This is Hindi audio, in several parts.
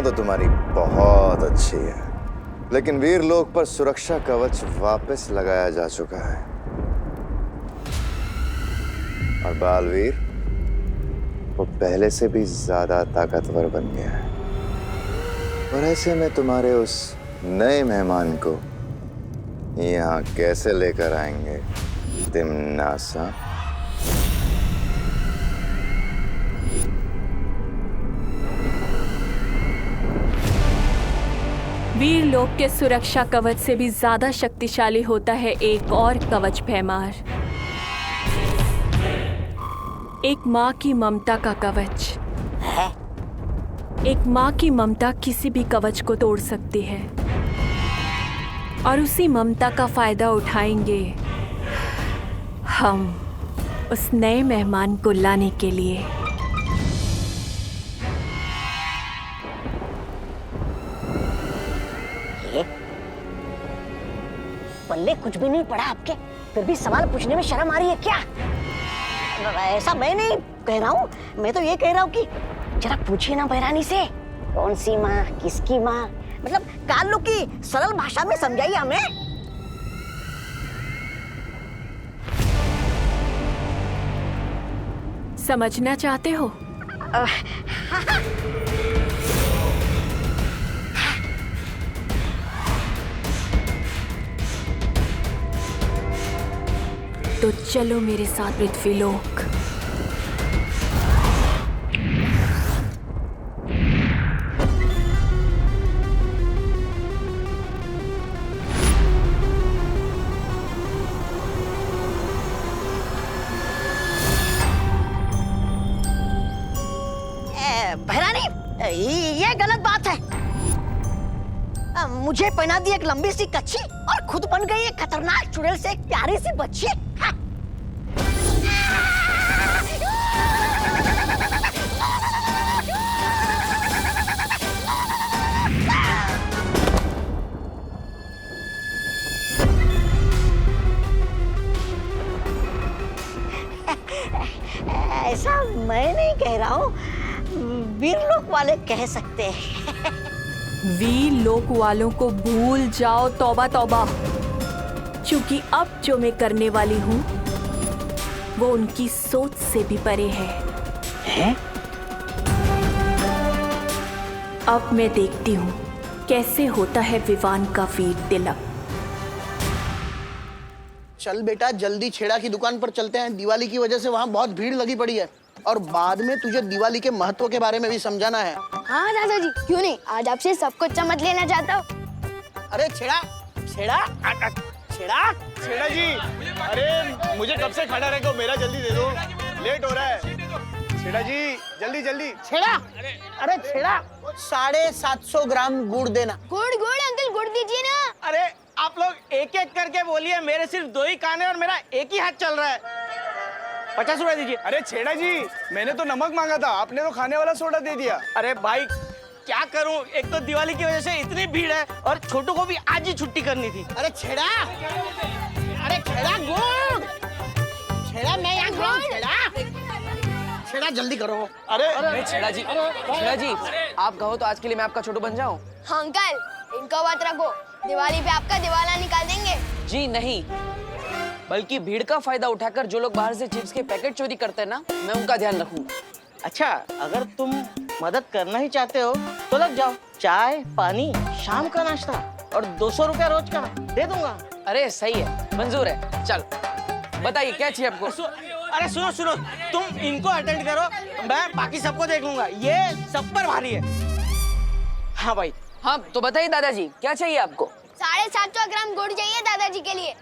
भावना तो तुम्हारी बहुत अच्छी है, लेकिन वीर लोक पर सुरक्षा कवच वापस लगाया जा चुका है और बालवीर वो पहले से भी ज्यादा ताकतवर बन गया है। और ऐसे में तुम्हारे उस नए मेहमान को यहाँ कैसे लेकर आएंगे तिमनासा? वीर लोक के सुरक्षा कवच से भी ज्यादा शक्तिशाली होता है एक और कवच भैमार, एक माँ की ममता का कवच। एक माँ की ममता किसी भी कवच को तोड़ सकती है और उसी ममता का फायदा उठाएंगे हम उस नए मेहमान को लाने के लिए। पल्ले कुछ भी नहीं पड़ा आपके, फिर भी सवाल पूछने में शर्म आ रही है क्या? ऐसा मैं नहीं कह रहा हूँ, मैं तो ये कह रहा हूँ कि जरा पूछिए ना बहरानी से, कौन सी माँ, किसकी माँ, मतलब काल्लू की सरल भाषा में समझाइए हमें। समझना चाहते हो? तो चलो मेरे साथ पृथ्वीलोक। बहरानी, ये गलत बात है। मुझे पहना दी एक लंबी सी कच्छी और खुद बन गई एक खतरनाक चुड़ैल से एक प्यारी सी बच्ची। हाँ। ऐसा मैं नहीं कह रहा हूँ, वीरलोक वाले कह सकते हैं। वीर लोक वालों को भूल जाओ, तौबा तौबा, क्योंकि अब जो मैं करने वाली हूँ वो उनकी सोच से भी परे है? अब मैं देखती हूँ कैसे होता है विवान का वीर तिलक। चल बेटा, जल्दी छेड़ा की दुकान पर चलते हैं। दिवाली की वजह से वहाँ बहुत भीड़ लगी पड़ी है और बाद में तुझे दिवाली के महत्व के बारे में भी समझाना है। हाँ दादाजी, क्यों नहीं, आज आपसे सब कुछ समझ लेना चाहता हूँ। अरे छेड़ा छेड़ा छेड़ा छेड़ा जी, अरे मुझे कब से खड़ा रहे, मेरा जल्दी दे दो, लेट हो रहा है। छेड़ा जी जल्दी जल्दी। छेड़ा, अरे छेड़ा 750 ग्राम गुड़ देना। गुड़ गुड़ अंकल, गुड़ दीजिए ना। अरे आप लोग एक एक करके बोलिए, मेरे सिर्फ 2 ही कान है और मेरा एक ही हाथ चल रहा है। 50 रुपए दीजिए। अरे छेड़ा जी, मैंने तो नमक मांगा था, आपने तो खाने वाला सोडा दे दिया। अरे भाई क्या करूं, एक तो दिवाली की वजह से इतनी भीड़ है और छोटू को भी आज ही छुट्टी करनी थी। अरे छेड़ा, अरे छेड़ा गुड़, छेड़ा मैं यहाँ गुड़, छेड़ा जल्दी करो। अरे छेड़ा जी आप कहो तो आज के लिए मैं आपका छोटू बन जाऊं? हाँ अंकल, इनको बात रखो, दिवाली पे आपका दिवाला निकाल देंगे। जी नहीं, बल्कि भीड़ का फायदा उठाकर जो लोग बाहर से चिप्स के पैकेट चोरी करते हैं ना, मैं उनका ध्यान रखूंगा। अच्छा, अगर तुम मदद करना ही चाहते हो तो लग जाओ। चाय पानी, शाम का नाश्ता और 200 रुपया रोज का दे दूंगा। अरे सही है, मंजूर है। चल बताइए क्या चाहिए आपको? अरे सुनो सुनो, तुम इनको अटेंड करो, मैं बाकी सबको देख लूंगा, ये सब पर भारी है। हाँ भाई। हाँ तो बताइए दादाजी, क्या चाहिए आपको? 750 ग्राम गुड़ चाहिए दादाजी के लिए।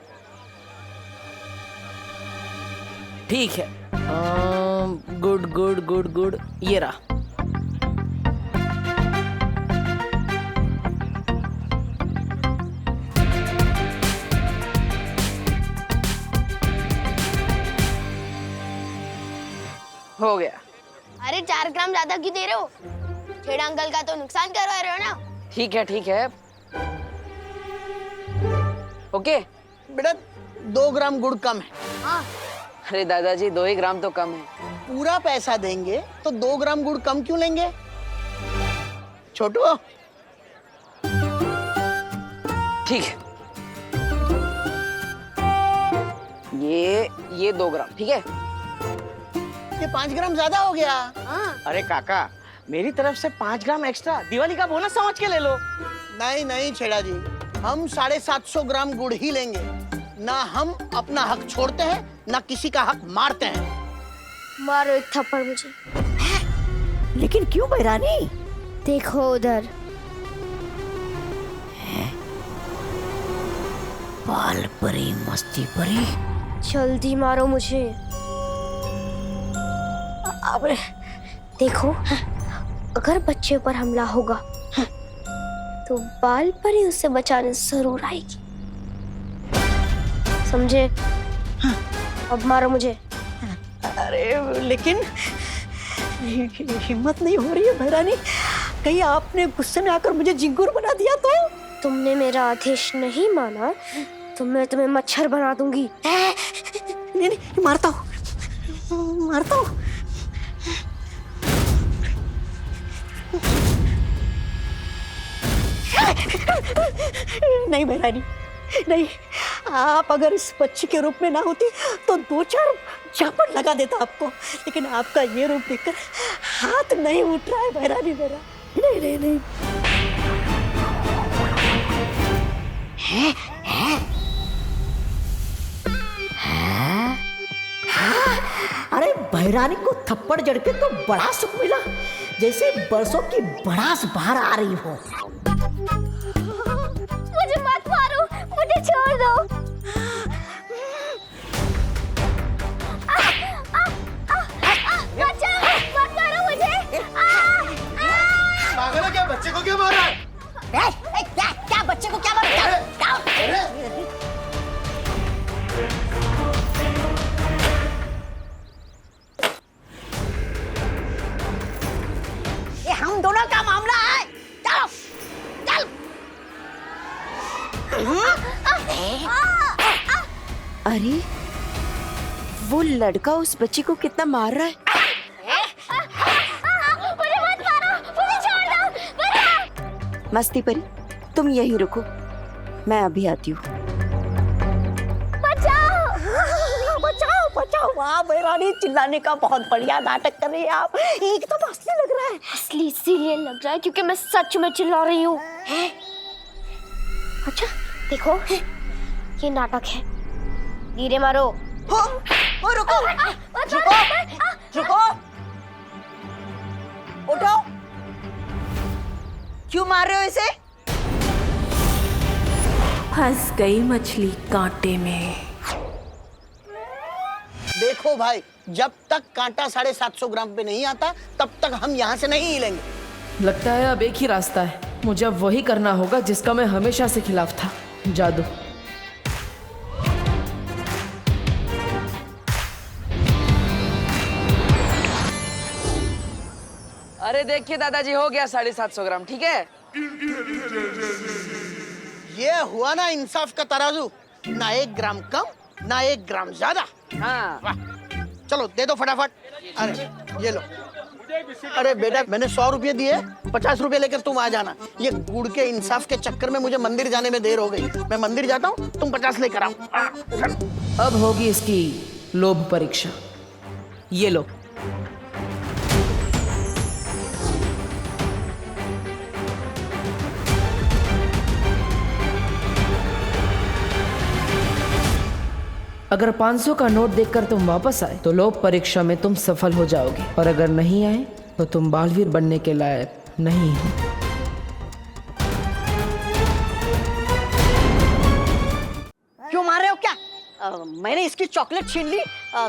ठीक है, गुड गुड गुड गुड, ये रहा। हो गया। अरे 4 ग्राम ज्यादा क्यों दे रहे हो? छेड़ा अंकल का तो नुकसान करवा रहे हो ना। ठीक है। ओके बेटा 2 ग्राम गुड़ कम है। हाँ। अरे दादाजी 2 ही ग्राम तो कम है। पूरा पैसा देंगे तो 2 ग्राम गुड़ कम क्यों लेंगे? छोटू ठीक है, ये 2 ग्राम, ठीक है। ये 5 ग्राम ज्यादा हो गया। अरे काका, मेरी तरफ से 5 ग्राम एक्स्ट्रा दिवाली का बोनस समझ के ले लो। नहीं नहीं छेड़ा जी, हम 750 ग्राम गुड़ ही लेंगे। ना हम अपना हक छोड़ते हैं, ना किसी का हक मारते हैं। मारो एक थप्पड़ मुझे। लेकिन क्यों बहरानी? देखो उधर। बाल परी मस्ती परी। जल्दी मारो मुझे। अब देखो, अगर बच्चे पर हमला होगा तो बाल परी उसे बचाने जरूर आएगी, समझे? अब मारो मुझे। अरे लेकिन हिम्मत नहीं हो रही है बहरानी, कहीं आपने गुस्से में आकर मुझे झिंगुर बना दिया तो? तुमने मेरा आदेश नहीं माना तो मैं तुम्हें मच्छर बना दूंगी। नहीं नहीं, मारता हूँ, मारता हूँ। नहीं बहरानी, नहीं, आप अगर इस बच्ची के रूप में ना होती तो 2-4 झापड़ लगा देता आपको, लेकिन आपका ये रूप देखकर हाथ नहीं उठ रहा है बहरानी मेरा। नहीं नहीं नहीं। अरे बहरानी को थप्पड़ जड़ के तो बड़ा सुख मिला, जैसे बरसों की भड़ास बाहर आ रही हो। मुझे मत मारो, मुझे छोड़ दो। बचाओ, मत मारो मुझे। पागल है क्या? बच्चे को क्यों मार रहा है? क्या बच्चे को क्या मार? ये हम दोनों का मामला है। चलो चल। अरे वो लड़का उस बच्ची को कितना मार रहा है। मुझे मत मारो, मुझे छोड़ दो। मस्ती परी, तुम यहीं रुको, मैं अभी आती हूँ। बचाओ बचाओ। वाह बहरानी, चिल्लाने का बहुत बढ़िया नाटक कर रही है आप, एकदम असली लग रहा है। असली इसीलिए लग रहा है क्योंकि मैं सच में चिल्ला रही हूँ। अच्छा देखो, ये नाटक है। धीरे मारो। रुको रुको रुको, उठो। क्यों मार रहे हो इसे? फंस गई मछली कांटे में। देखो भाई, जब तक कांटा 750 ग्राम पे नहीं आता तब तक हम यहाँ से नहीं हिलेंगे। लगता है अब एक ही रास्ता है, मुझे अब वही करना होगा जिसका मैं हमेशा से खिलाफ था, जादू। अरे देखिए दादाजी, हो गया 750 ग्राम, ठीक है। ये हुआ ना इंसाफ का तराजू, ना 1 ग्राम कम ना 1 ग्राम ज्यादा। हाँ, वाह, चलो दे दो फटाफट। अरे ये लो। अरे बेटा, मैंने 100 रुपये दिए, 50 रुपये लेकर तुम आ जाना। ये गुड़ के इंसाफ के चक्कर में मुझे मंदिर जाने में देर हो गई। मैं मंदिर जाता हूँ, तुम 50 लेकर आओ। अब होगी इसकी लोभ परीक्षा। ये लो। अगर 500 का नोट देखकर तुम वापस आए तो लोभ परीक्षा में तुम सफल हो जाओगे, और अगर नहीं आए तो तुम बालवीर बनने के लायक नहीं हो। क्यों मार रहे हो क्या? मैंने इसकी चॉकलेट छीन ली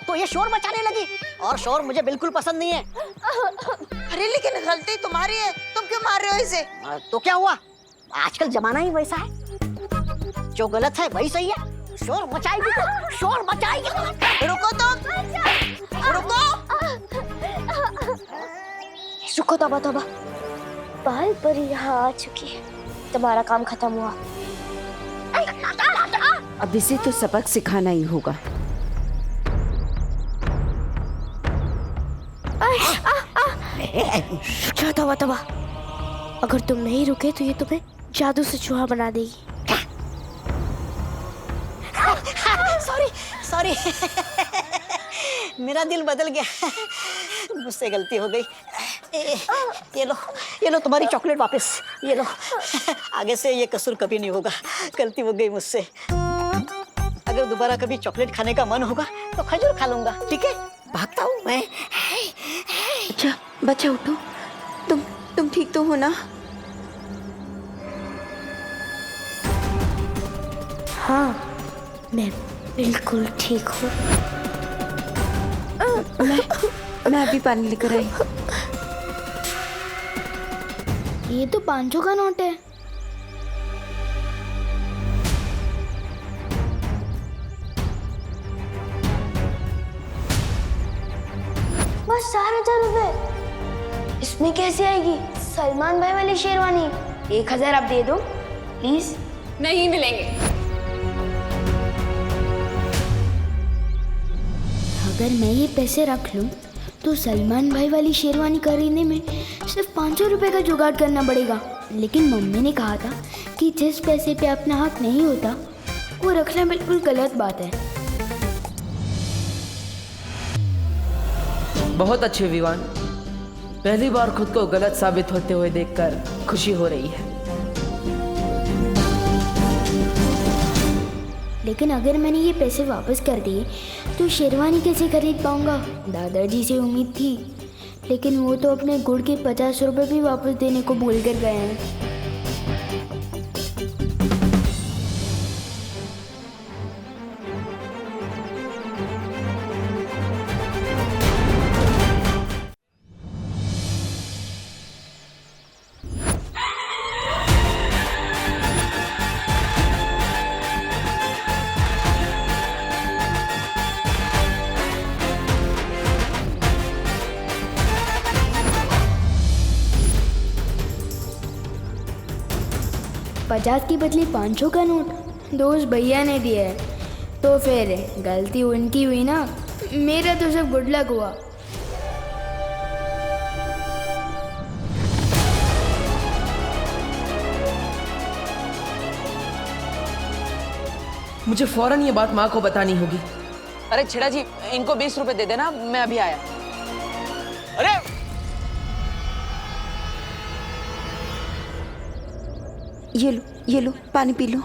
तो ये शोर मचाने लगी, और शोर मुझे बिल्कुल पसंद नहीं है। अरे लेकिन गलती तुम्हारी है, तुम क्यों मार रहे हो इसे? तो क्या हुआ, आजकल जमाना ही वैसा है, जो गलत है वही सही है। शोर मचाएगी तो शोर मचाएगी। रुको तुम, रुको। रुको, तौबा तौबा, बाल परी यहाँ आ चुकी है, तुम्हारा काम खत्म हुआ। अब इसे तो सबक सिखाना ही होगा। क्या तौबा तौबा, अगर तुम नहीं रुके तो ये तुम्हें जादू से चूहा बना देगी। सॉरी सॉरी मेरा दिल बदल गया, मुझसे गलती हो गई। ये लो तुम्हारी चॉकलेट वापस, ये लो। आगे से ये कसूर कभी नहीं होगा, गलती हो गई मुझसे। अगर दोबारा कभी चॉकलेट खाने का मन होगा तो खजूर खा लूंगा, ठीक है? भागता हूँ मैं। अच्छा बच्चा उठो, तुम ठीक तो हो ना? हाँ, मैं बिल्कुल ठीक हूँ। मैं अभी पानी लेकर आई। ये तो 500 का नोट है। बस 4,000 रुपए। इसमें कैसे आएगी सलमान भाई वाली शेरवानी? 1,000 आप दे दो प्लीज। नहीं मिलेंगे। अगर मैं ये पैसे रख लूं तो सलमान भाई वाली शेरवानी खरीदने में सिर्फ 500 रुपए का जुगाड़ करना पड़ेगा। लेकिन मम्मी ने कहा था कि जिस पैसे पे अपना हक नहीं होता वो रखना बिल्कुल गलत बात है। बहुत अच्छे विवान, पहली बार खुद को गलत साबित होते हुए देखकर खुशी हो रही है। लेकिन अगर मैंने ये पैसे वापस कर दिए तो शेरवानी कैसे खरीद पाऊंगा? दादाजी से उम्मीद थी, लेकिन वो तो अपने गुड़ के 50 रुपए भी वापस देने को भूल कर गए हैं। पचास की बदले 500 का नोट दोस्त भैया ने दिया है, तो फिर गलती उनकी हुई ना, मेरा तो सब गुड लक हुआ। मुझे फौरन ये बात माँ को बतानी होगी। अरे छेड़ा जी, इनको 20 रुपए दे देना, मैं अभी आया। अरे ये लो पानी पी लो।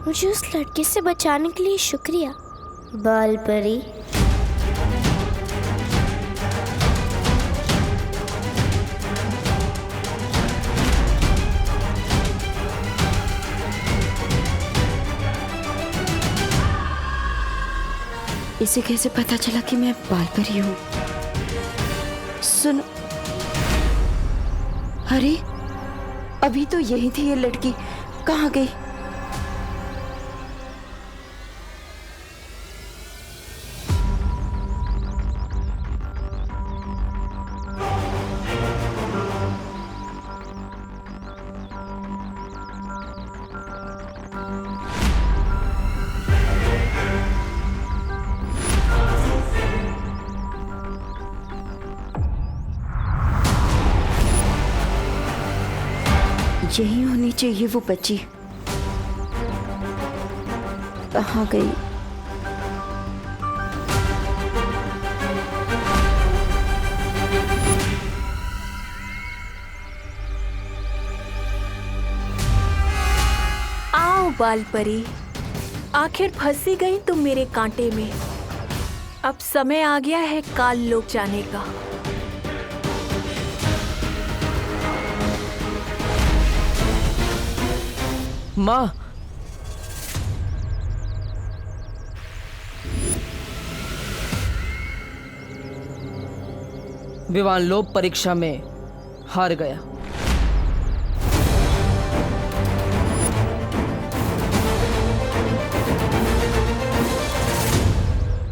मुझे उस लड़के से बचाने के लिए शुक्रिया बाल परी। इसे कैसे पता चला कि मैं बाल परी हूँ? सुनो, अरे अभी तो यही थी ये लड़की, कहाँ गई? यही होनी चाहिए वो बच्ची, कहाँ गई? आओ बाल परी, आखिर फंसी गई तुम मेरे कांटे में। अब समय आ गया है काल लोक जाने का। माँ, विवान लोक परीक्षा में हार गया।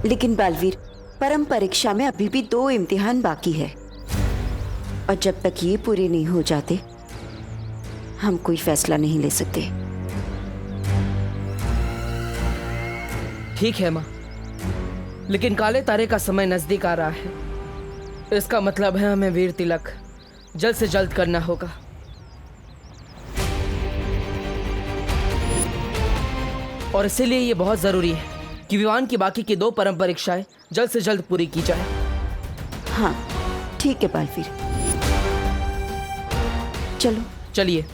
लेकिन बालवीर, परम परीक्षा में अभी भी 2 इम्तिहान बाकी है, और जब तक ये पूरे नहीं हो जाते हम कोई फैसला नहीं ले सकते। ठीक है माँ, लेकिन काले तारे का समय नजदीक आ रहा है। इसका मतलब है हमें वीर तिलक जल्द से जल्द करना होगा। और इसीलिए ये बहुत जरूरी है कि विवान की बाकी की 2 परम परीक्षाएं जल्द से जल्द पूरी की जाए। हाँ ठीक है बालवीर, चलो चलिए।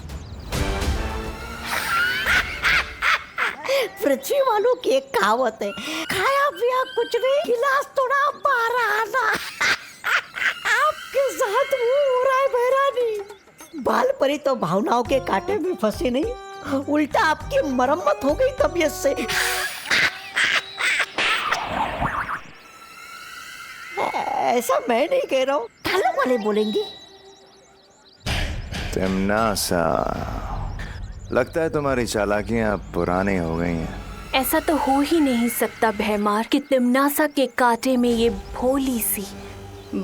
पृथ्वी वालों की एक कहावत है, खाया पिया कुछ नहीं, गिलास थोड़ा बाहर आना। आपके साथ वो हो रहा है बहरानी। बाल परी तो भावनाओं के कांटे में फंसे नहीं, उल्टा आपकी मरम्मत हो गई तबीयत से। ऐसा मैं नहीं कह रहा हूँ, कालों वाले बोलेंगे। तिमनासा, लगता है तुम्हारी चालाकियां अब पुरानी हो गई हैं। ऐसा तो हो ही नहीं सकता भैमार कि तिमनासा के कांटे में ये भोली सी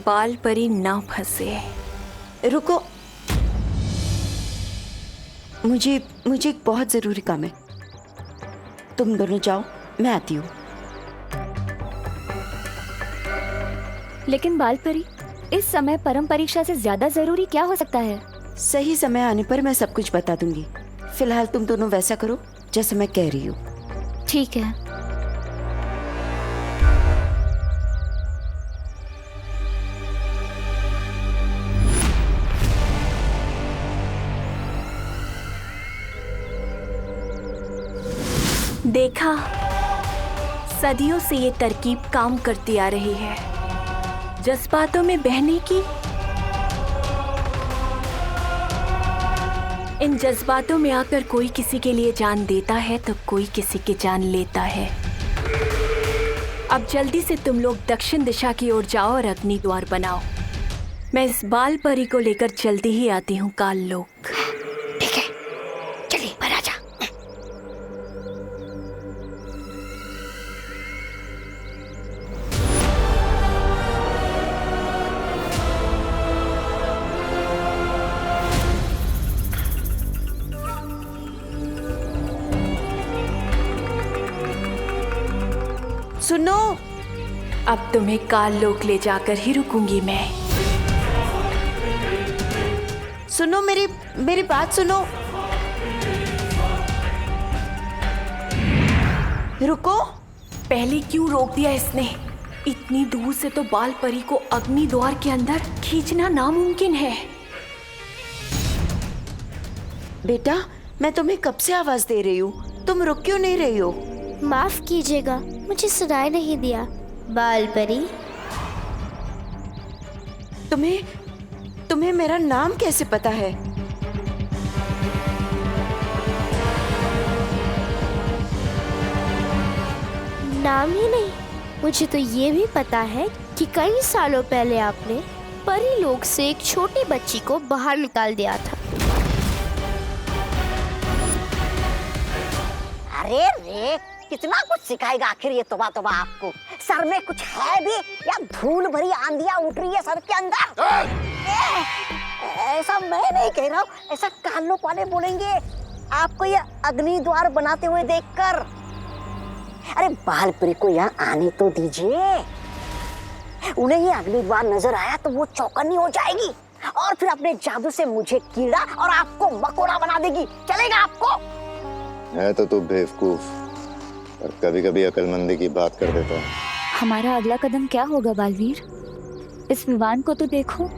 बाल परी ना फंसे। रुको, मुझे एक बहुत जरूरी काम है। तुम दोनों जाओ, मैं आती हूँ। लेकिन बाल परी, इस समय परम परीक्षा से ज्यादा जरूरी क्या हो सकता है? सही समय आने पर मैं सब कुछ बता दूंगी। फिलहाल तुम दोनों वैसा करो जैसे मैं कह रही हूँ। ठीक है। देखा, सदियों से ये तरकीब काम करती आ रही है, जज्बातों में बहने की। इन जज्बातों में आकर कोई किसी के लिए जान देता है तो कोई किसी की जान लेता है। अब जल्दी से तुम लोग दक्षिण दिशा की ओर जाओ और अग्नि द्वार बनाओ। मैं इस बाल परी को लेकर जल्दी ही आती हूँ काल लोक। ठीक है, चलिए पर आजा। सुनो, अब तुम्हें काल लोक ले जाकर ही रुकूंगी मैं। सुनो, मेरी बात सुनो। रुको। पहले क्यों रोक दिया इसने? इतनी दूर से तो बाल परी को अग्नि द्वार के अंदर खींचना नामुमकिन है। बेटा, मैं तुम्हें कब से आवाज दे रही हूँ, तुम रुक क्यों नहीं रही हो? माफ कीजिएगा, मुझे सुनाई नहीं दिया। बाल परी, तुम्हें मेरा नाम कैसे पता है? नाम ही नहीं, मुझे तो ये भी पता है कि कई सालों पहले आपने परी लोक से एक छोटी बच्ची को बाहर निकाल दिया था। अरे रे, कितना कुछ सिखाएगा आखिर ये तोबा तोबा आपको। सर में कुछ है भी या धूल भरी आंधियां उठ रही है सर के अंदर? ऐसा मैं नहीं कह रहा हूँ, ऐसा कान लोग वाले बोलेंगे आपको ये अग्नि द्वार बनाते हुए देखकर। अरे बाल परी को यहाँ आने तो दीजिए, उन्हें ये अग्नि द्वार नजर आया तो वो चौकन्नी हो जाएगी और फिर अपने जादू से मुझे कीड़ा और आपको मकोड़ा बना देगी। चलेगा आपको? है तो तू बेवकूफ, पर कभी कभी अक्लमंदी की बात कर देता है। हमारा अगला कदम क्या होगा बालवीर? इस विवान को तो देखो,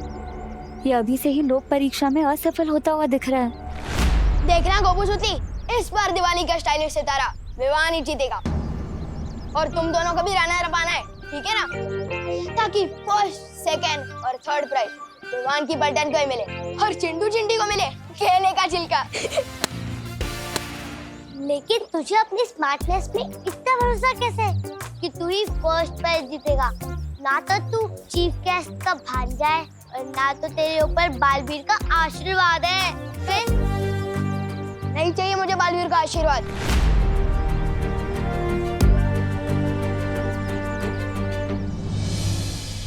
ये अभी से ही लोक परीक्षा में असफल होता हुआ दिख रहा है। देखना गोपूसुती, इस बार दिवाली का स्टाइलिश सितारा विवान ही जीतेगा और तुम दोनों को भी रनर अप आना है, ठीक है ना? ताकि फर्स्ट, सेकंड और थर्ड प्राइज विवान की बटन को ही मिले और चिंटू चिंटी को मिले केले का छिलका। लेकिन तुझे अपनी स्मार्टनेस पे इतना भरोसा कैसे है कि तू ही फर्स्ट प्राइज जीतेगा? ना तो तू चीफ गेस्ट का भांजा है और ना तो तेरे ऊपर बालवीर का आशीर्वाद है। फिर नहीं चाहिए मुझे बालवीर का आशीर्वाद।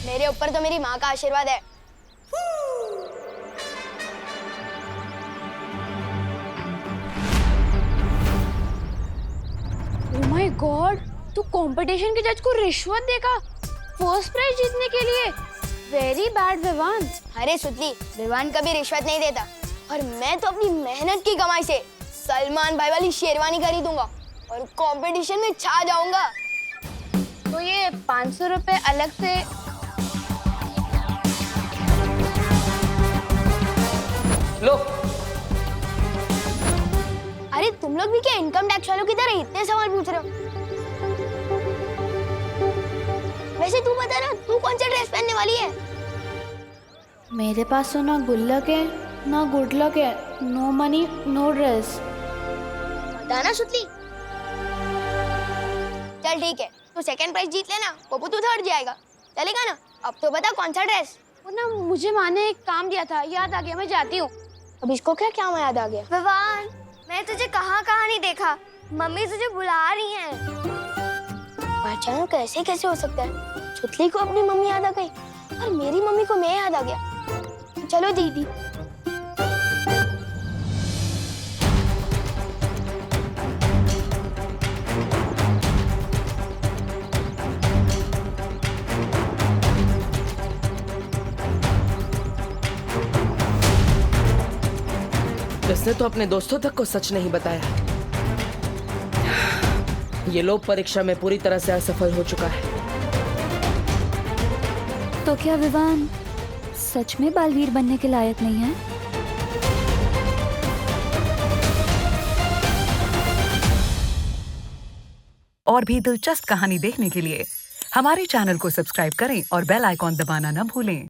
मेरे ऊपर तो मेरी माँ का आशीर्वाद है। ओह माय गॉड, तू कंपटीशन के जज को रिश्वत देगा फर्स्ट प्राइज जीतने के लिए? Very bad Vivaan. अरे सुतली, विवान कभी रिश्वत नहीं देता और मैं तो अपनी मेहनत की कमाई से सलमान भाई वाली शेरवानी खरीदूंगा और कंपटीशन में छा जाऊंगा। तो ये 500 रुपए अलग से लो। अरे तुम लोग भी क्या इनकम टैक्स वालों की तरह इतने सवाल पूछ रहे हो? वैसे तू बता ना, तू कौन सा ड्रेस पहनने वाली है? मेरे पास तो ना गुल्लक है ना गुड लक है, नो मनी नो ड्रेस। बता ना सुतली। चल ठीक है, तू सेकंड प्राइज जीत लेना, पप्पू तू थर्ड जाएगा, चलेगा ना? अब तो बता कौन सा ड्रेस? वो ना मुझे माँ ने एक काम दिया था, याद आ गया, मैं जाती हूँ। अब इसको क्या क्या याद आ गया? विवान, मैं तुझे कहाँ नहीं देखा। मम्मी तुझे बुला रही हैं। अचानक ऐसे कैसे हो सकता है? सुतली को अपनी मम्मी याद आ गई और मेरी मम्मी को मैं याद आ गया। चलो दीदी। इसने तो अपने दोस्तों तक को सच नहीं बताया। ये लोग परीक्षा में पूरी तरह से असफल हो चुका है। तो क्या विवान सच में बालवीर बनने के लायक नहीं है? और भी दिलचस्प कहानी देखने के लिए हमारे चैनल को सब्सक्राइब करें और बेल आइकॉन दबाना न भूलें।